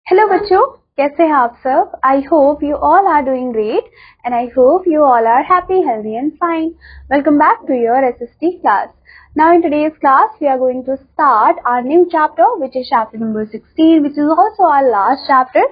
Hello बच्चों, कैसे हैं आप सब? I hope you all are doing great and I hope you all are happy, healthy and fine. Welcome back to your SST class. Now in today's class we are going to start our new chapter, which is chapter number 16, which is also our last chapter,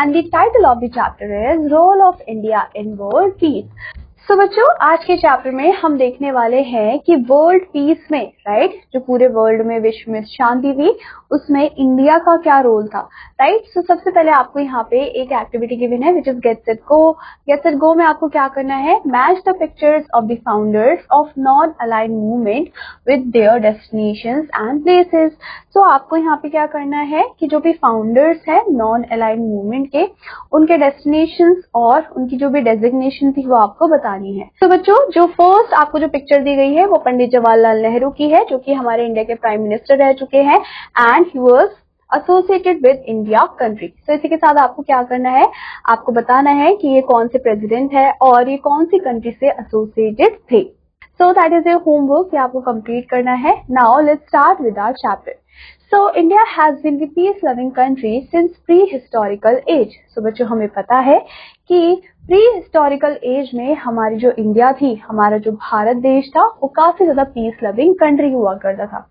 and the title of the chapter is Role of India in World Peace. तो बच्चों, आज के chapter में हम देखने वाले हैं कि वर्ल्ड पीस में, राइट, जो पूरे वर्ल्ड में विश्व में शांति थी, उसमें इंडिया का क्या रोल था, राइट। सो सबसे पहले आपको यहाँ पे एक एक्टिविटी गिवन है, which is get set go. Get set go में आपको क्या करना है? Match the pictures of the founders of non aligned movement with their destinations and places. So आपको यहाँ पे क्या करना है कि जो भी फाउंडर्स है नॉन अलाइंड मूवमेंट के, उनके डेस्टिनेशंस और उनकी जो भी डेजिग्नेशन थी वो आपको बतानी है। तो बच्चों, जो फर्स्ट आपको जो पिक्चर दी गई है वो पंडित जवाहरलाल नेहरू की है, जो कि हमारे इंडिया के प्राइम मिनिस्टर रह चुके हैं and he was associated with India country. तो इसी के साथ आपको क्या करना है? आपको बताना है कि ये कौन से प्रेसिडेंट है और ये कौन सी कंट्री से एसोसिएटेड थे। So that is your homework, ये आपको कंप्लीट करना है। Now let's start with our chapter. So India has been the peace-loving country since pre-historical age. So बच्चों, हमें पता है कि pre-historical age में हमारी जो इंडिया थी, हमारा जो भारत देश था, वो काफी ज्यादा पीस-लविंग कंट्री हुआ करता था।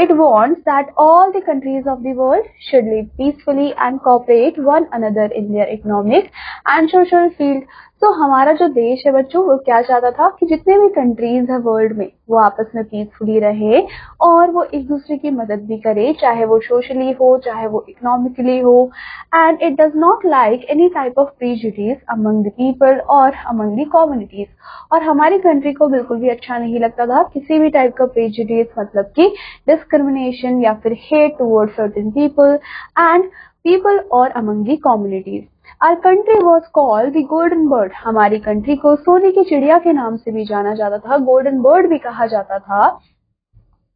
It wants that all the countries of the world should live peacefully and cooperate one another in their economic and social field. तो हमारा जो देश है बच्चों, वो क्या चाहता था कि जितने भी कंट्रीज है वर्ल्ड में, वो आपस में पीसफुली रहे और वो एक दूसरे की मदद भी करे, चाहे वो सोशली हो, चाहे वो इकोनॉमिकली हो। And it does not like any type of prejudice among the people और अमंग द कम्युनिटीज। और हमारी कंट्री को बिल्कुल भी अच्छा नहीं लगता था किसी भी टाइप का प्रीजुडिस, मतलब कि डिस्क्रिमिनेशन या फिर hate towards certain people and people और among the communities. Our country was called the Golden Bird. हमारी कंट्री को सोने की चिड़िया के नाम से भी जाना जाता था, गोल्डन बर्ड भी कहा जाता था।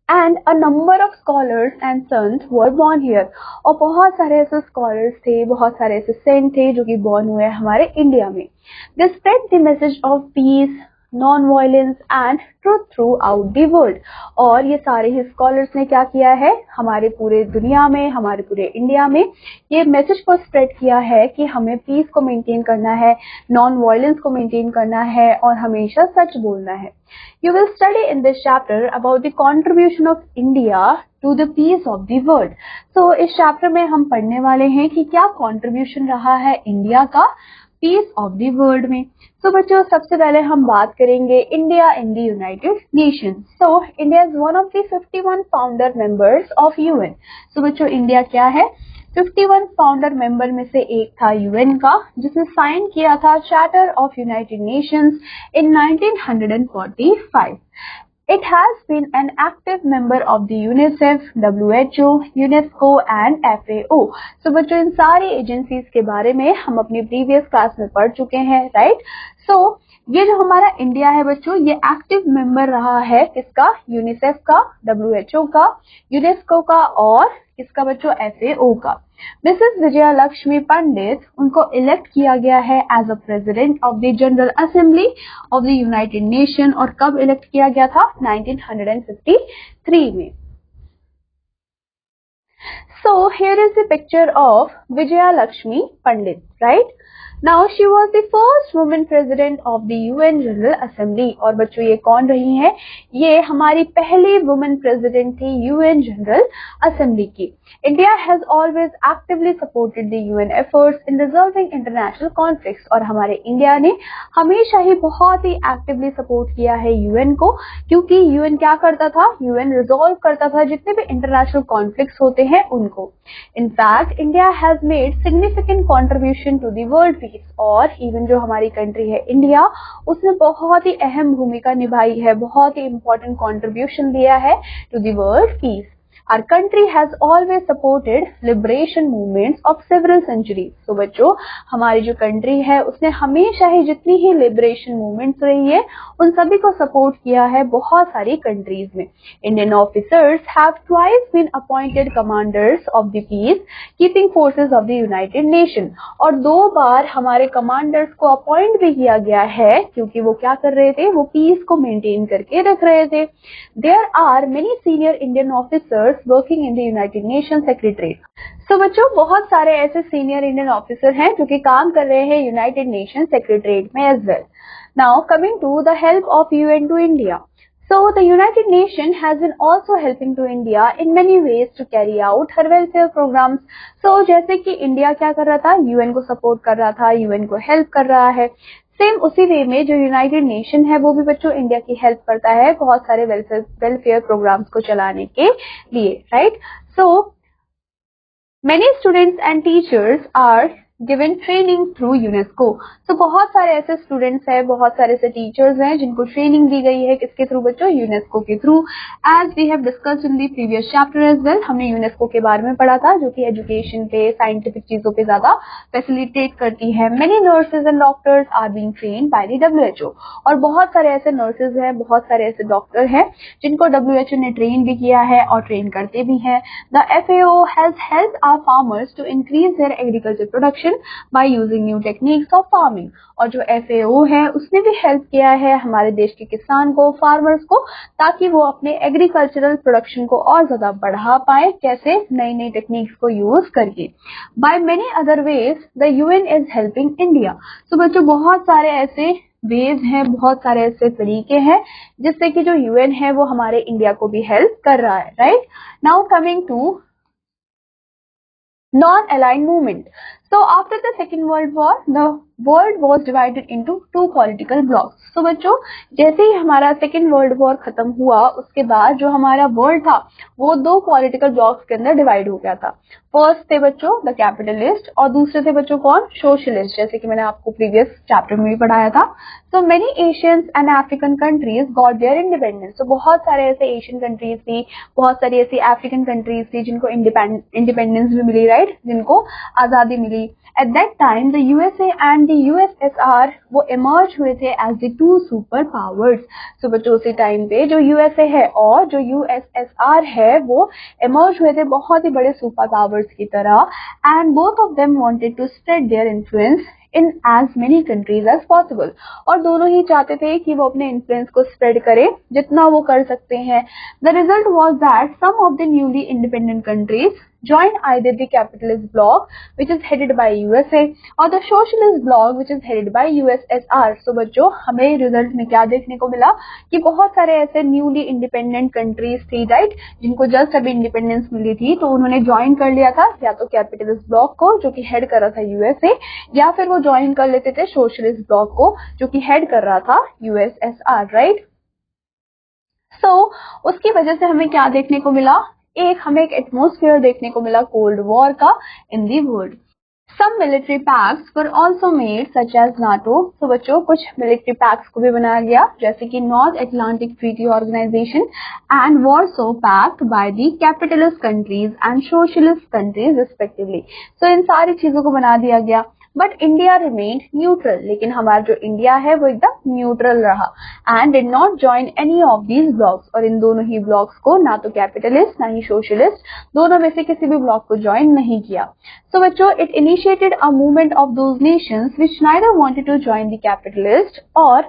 And a number of scholars and sons were born here. और बहुत सारे ऐसे स्कॉलर्स थे, बहुत सारे ऐसे सेंट थे जो कि बॉर्न हुए हमारे इंडिया में। They spread the message of peace, non violence and truth through out the world. और ये सारे ही स्कॉलर्स ने क्या किया है? हमारे पूरे दुनिया में, हमारे पूरे इंडिया में ये मैसेज को स्प्रेड किया है कि हमें पीस को मेंटेन करना है, नॉन वायलेंस को मेंटेन करना है और हमेशा सच बोलना है। You will study in this chapter about the contribution of India to the peace of the world. तो इस चैप्टर में हम पढ़ने वाले हैं कि क्या कॉन्ट्रीब्यूशन रहा है इंडिया का पीस ऑफ द वर्ल्ड में। तो बच्चों, सबसे पहले हम बात करेंगे India in the United Nations. So India is one of the 51 founder members of UN. So बच्चों, इंडिया क्या है? 51 फाउंडर मेंबर में से एक था यूएन का, जिसने साइन किया था charter of United Nations in 1945। It has been an active member of the UNICEF, WHO, UNESCO and FAO. So बच्चों, इन सारी एजेंसीज के बारे में हम अपनी प्रीवियस क्लास में पढ़ चुके हैं, राइट। सो ये जो हमारा इंडिया है बच्चों, ये एक्टिव मेंबर रहा है किसका? यूनिसेफ का, WHO का, यूनेस्को का और किसका बच्चों? FAO का। मिसेस विजया लक्ष्मी पंडित, उनको इलेक्ट किया गया है as a president of the general assembly of the United Nation. और कब इलेक्ट किया गया था? 1953 में। So here is the picture of Vijaya Lakshmi Pandit, right? Now she was the first woman president of the UN General Assembly. और बच्चों, ये कौन रही हैं? ये हमारी पहली वुमेन प्रेसिडेंट थी यूएन जनरल असेंबली की। India has always actively supported the UN efforts in resolving international conflicts. और हमारे इंडिया ने हमेशा ही बहुत ही एक्टिवली सपोर्ट किया है यूएन को, क्योंकि यूएन क्या करता था? यूएन रिजॉल्व करता था जितने भी इंटरनेशनल कॉन्फ्लिक्ट्स होते हैं उनको। In fact India has made significant contribution to the world peace. और इवन जो हमारी कंट्री है इंडिया, उसने बहुत ही अहम भूमिका निभाई है, बहुत ही इंपॉर्टेंट कॉन्ट्रीब्यूशन दिया है to the world peace. Our country has always supported liberation movements of several centuries. तो बच्चों, हमारी जो कंट्री है उसने हमेशा ही जितनी ही लिबरेशन मूवमेंट्स रही है उन सभी को सपोर्ट किया है बहुत सारी कंट्रीज में। Indian officers have twice been appointed commanders of the peace keeping forces of the United Nation. और 2 बार हमारे कमांडर्स को अपॉइंट भी किया गया है, क्योंकि वो क्या कर रहे थे? वो पीस को मेंटेन करके रख रहे थे। There are many senior Indian officers working in the United Nations Secretariat. तो बच्चों बहुत सारे ऐसे सीनियर इंडियन ऑफिसर हैं जो कि काम कर रहे हैं यूनाइटेड नेशन सेक्रेटरीट में as well. Now coming to the help of UN to India. So the United Nations has been also helping to India in many ways to carry out her welfare programs. So जैसे कि India क्या कर रहा था, UN को support कर रहा था, यूएन को हेल्प कर रहा है, सेम उसी वे में जो यूनाइटेड नेशन है वो भी बच्चों इंडिया की हेल्प करता है बहुत सारे वेलफेयर प्रोग्राम्स को चलाने के लिए, right. So many students and teachers are given training through UNESCO. तो बहुत सारे ऐसे स्टूडेंट्स हैं, बहुत सारे ऐसे टीचर्स हैं जिनको ट्रेनिंग दी गई है किसके थ्रू बच्चों, यूनेस्को के थ्रू. As we have discussed in the previous chapter as well, हमने यूनेस्को के बारे में पढ़ा था जो कि एजुकेशन पे, साइंटिफिक चीजों पे ज्यादा फैसिलिटेट करती है. Many nurses and doctors are being trained by the WHO. और बहुत सारे ऐसे नर्सेज हैं, बहुत सारे ऐसे डॉक्टर हैं जिनको WHO ने ट्रेन भी किया है और ट्रेन करते भी हैं. The FAO has helped our farmers to increase their agriculture production by using new techniques of farming. और जो FAO है उसने भी हेल्प किया है हमारे देश के किसान को, फार्मर्स को, ताकि वो अपने एग्रीकल्चरल प्रोडक्शन को और ज्यादा बढ़ा पाए. कैसे? नई नई टेक्निक्स को यूज करके. By many other ways the UN is helping India. तो बच्चों बहुत सारे ऐसे वेज हैं, बहुत सारे ऐसे तरीके हैं जिससे कि जो UN है वो हमारे इंडिया को भी हेल्प कर रहा है, right. Now coming to non-aligned movement. So after the Second World War, the world was divided into two political blocks. So बच्चों जैसे ही हमारा सेकेंड वर्ल्ड वॉर खत्म हुआ उसके बाद जो हमारा वर्ल्ड था वो दो पॉलिटिकल ब्लॉक्स के अंदर डिवाइड हो गया था. फर्स्ट थे बच्चों द कैपिटलिस्ट और दूसरे थे बच्चों कौन, सोशलिस्ट, जैसे कि मैंने आपको प्रीवियस चैप्टर में भी पढ़ाया था. So many Asians and African countries got their independence. तो बहुत सारे ऐसे एशियन कंट्रीज थी, बहुत सारी ऐसी अफ्रीकन कंट्रीज थी जिनको इंडिपेंडेंस भी मिली, राइट, जिनको आजादी मिली. At that time, the USA and the USSR वो emerge हुए थे as the two super powers. So बच्चों उसी टाइम पे जो USA है और जो USSR है वो emerge हुए थे बहुत ही बड़े सुपर पावर्स की तरह. And both of them wanted to spread their influence in as many countries as possible. और दोनों ही चाहते थे कि वो अपने इन्फ्लुएंस को स्प्रेड करें जितना वो कर सकते हैं. The result was that some of the newly independent countries joined either the capitalist bloc which is headed by USA or the socialist bloc which is headed by USSR. So बच्चों हमें result में क्या देखने को मिला कि बहुत सारे ऐसे न्यूली इंडिपेंडेंट कंट्रीज थी, राइट, जिनको जस्ट अभी इंडिपेंडेंस मिली थी, तो उन्होंने ज्वाइन कर लिया था या तो कैपिटलिस्ट ब्लॉक को जो कि हेड कर रहा था USA, या फिर वो ज्वाइन कर लेते थे सोशलिस्ट ब्लॉक को जो कि हेड कर रहा था USSR, राइट. सो उसकी वजह से हमें क्या देखने को मिला, हमें एक एटमॉस्फेयर देखने को मिला कोल्ड वॉर का in the world. Some military pacts were also made such as NATO. तो बच्चों कुछ मिलिट्री पैक्ट्स को भी बनाया गया जैसे कि North Atlantic Treaty Organization and Warsaw Pact by the capitalist countries and socialist countries respectively. तो इन सारी चीजों को बना दिया गया. But India remained neutral. लेकिन हमारा जो इंडिया है वो एकदम न्यूट्रल रहा and did not join any of these blocs. और इन दोनों ही ब्लॉक्स को ना तो कैपिटलिस्ट ना ही सोशलिस्ट, दोनों में से किसी भी ब्लॉक को ज्वाइन नहीं किया. सो बच्चों it initiated a movement of those nations which neither wanted to join the capitalist और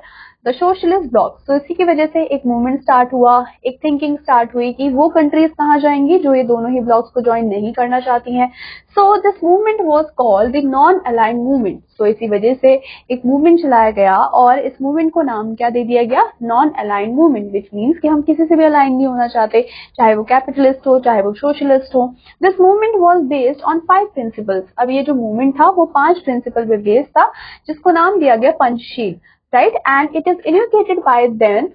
द सोशलिस्ट ब्लॉक. तो इसी की वजह से एक मूवमेंट स्टार्ट हुआ, एक थिंकिंग स्टार्ट हुई कि वो कंट्रीज कहाँ जाएंगी जो ये दोनों ही ब्लॉक्स को ज्वाइन नहीं करना चाहती हैं. So this movement was called the non aligned movement. तो इसी वजह से एक मूवमेंट चलाया गया और इस मूवमेंट को नाम क्या दे दिया गया, non aligned movement, which means कि हम किसी से भी अलाइन नहीं होना चाहते, चाहे वो कैपिटलिस्ट हो चाहे वो सोशलिस्ट हो. This movement was based on 5 principles. अब ये जो मूवमेंट था वो 5 प्रिंसिपल पे बेस्ड था जिसको नाम दिया गया Panchsheel, right, and it is initiated by then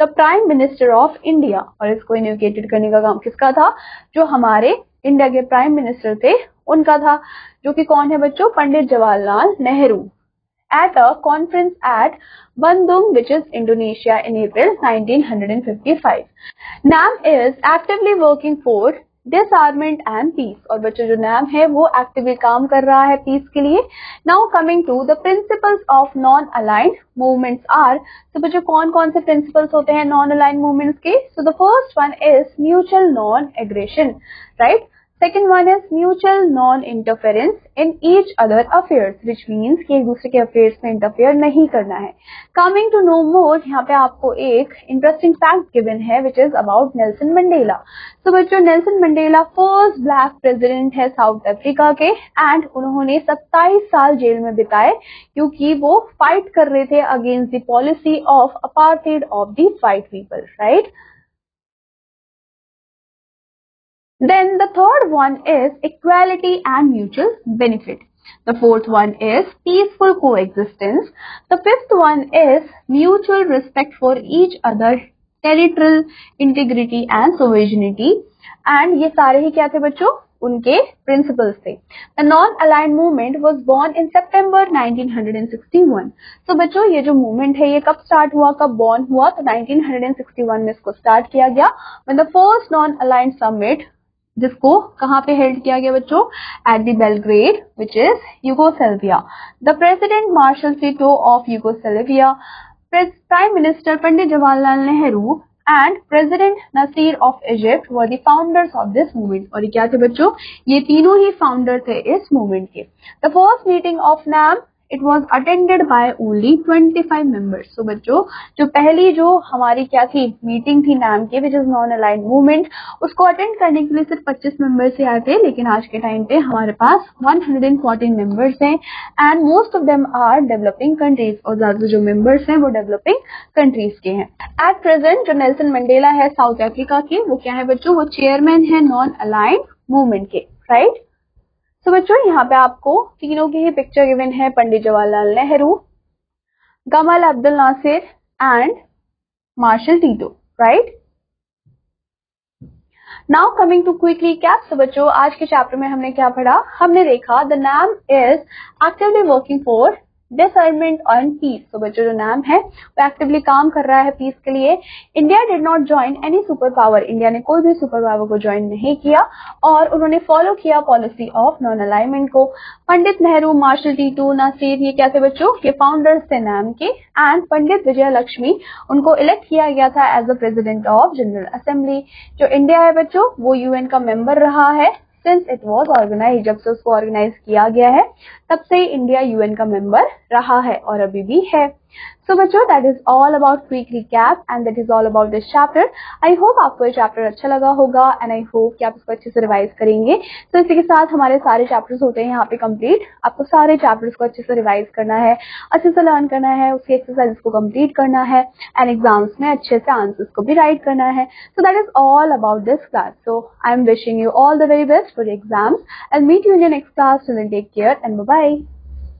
the Prime Minister of India. और इसको इनिशिएटेड करने का काम किसका था, जो हमारे इंडिया के प्राइम मिनिस्टर थे उनका था, जो कि कौन है बच्चों, Pandit Jawaharlal Nehru. At a conference at Bandung, which is Indonesia, in April 1955. NAM is actively working for disarmament and peace. और बच्चों जो NAM है वो एक्टिवली काम कर रहा है पीस के लिए. Now coming to the principles of non aligned movements are. तो बच्चों कौन कौन से प्रिंसिपल्स होते हैं नॉन अलाइंड मूवमेंट्स के. So the first one is mutual non aggression, right. Second one is mutual non interference in each other affairs, which means कि एक दूसरे के अफेयर्स में इंटरफेयर नहीं करना है। कमिंग टू नो मोर, यहाँ पे आपको एक इंटरेस्टिंग फैक्ट गिवन है which is about Nelson Mandela. तो बच्चों, Nelson Mandela first black president है साउथ अफ्रीका के, एंड उन्होंने 27 साल जेल में बिताए क्योंकि वो फाइट कर रहे थे against the policy of apartheid of the white people, right. Then the third one is equality and mutual benefit. The fourth one is peaceful coexistence. The fifth one is mutual respect for each other, territorial integrity and sovereignty. And ये सारे ही क्या थे बच्चों? उनके principles थे। The non-aligned movement was born in September 1961. So बच्चों, ये जो मूवमेंट है ये कब स्टार्ट हुआ, कब बॉर्न हुआ? तो 1961 में इसको स्टार्ट किया गया, when the first non-aligned summit, जिसको कहाँ पे हेल्ड किया गया बच्चों? At the Belgrade, which is Yugoslavia. The president Marshal Tito of Yugoslavia, prime minister Pandit Jawaharlal Nehru and president Nasser of Egypt were the founders of this movement. और ये क्या थे बच्चों? ये तीनों ही फाउंडर थे इस मूवमेंट के। द फर्स्ट मीटिंग ऑफ नाम, it was attended by only 25 members. तो बच्चों, जो पहली जो हमारी क्या थी मीटिंग थी नाम की, which is non aligned movement, उसको अटेंड करने के लिए सिर्फ 25 मेंबर्स ही आए थे, लेकिन आज के टाइम पे हमारे पास 114 मेंबर्स हैं, and most of them are developing countries, और ज्यादा जो मेंबर्स हैं वो डेवलपिंग कंट्रीज के हैं। एट प्रेजेंट जो नेल्सन मंडेला है साउथ अफ्रीका के, वो क्या है बच्चों? वो चेयरमैन है नॉन अलाइंड मूवमेंट के, राइट। तो बच्चों, यहाँ पे आपको तीनों की ही पिक्चर गिवन है, Pandit Jawaharlal Nehru, Gamal Abdel Nasser and Marshal Tito, right. Now coming to quick recap. तो बच्चों, आज के चैप्टर में हमने क्या पढ़ा? हमने देखा the NAM is actively working for disarmament and peace. तो बच्चों, जो नाम है वो एक्टिवली काम कर रहा है पीस के लिए। India did not join any super power, India ने कोई भी सुपर पावर को ज्वाइन नहीं किया, और उन्होंने फॉलो किया पॉलिसी ऑफ नॉन अलाइनमेंट को। पंडित नेहरू, मार्शल टिटो, नासिर, ये क्या थे बच्चों? ये फाउंडर्स थे नाम के। एंड पंडित विजय लक्ष्मी, उनको इलेक्ट किया गया था as the president of general assembly. जो इंडिया है बच्चों, वो यूएन का मेंबर रहा है सिंस इट वॉज ऑर्गेनाइज, जब से उसको ऑर्गेनाइज किया गया है तब से इंडिया यूएन का मेंबर रहा है और अभी भी है। सो बच्चों, that is all about quick recap and that is all about this chapter. I hope आपको ये चैप्टर अच्छा लगा होगा, एंड आई होप कि आप इसको अच्छे से रिवाइज करेंगे। तो इसी के साथ हमारे सारे चैप्टर्स होते हैं यहाँ पे कंप्लीट। आपको सारे चैप्टर्स को अच्छे से रिवाइज करना है, अच्छे से लर्न करना है, उसकी एक्सरसाइज को कंप्लीट करना है, एंड एग्जाम्स में अच्छे से आंसर्स को भी राइट करना है। So that is all about this class. So I am wishing you all the very best for the exams. I will meet you in your next class. Till then take care and bye bye.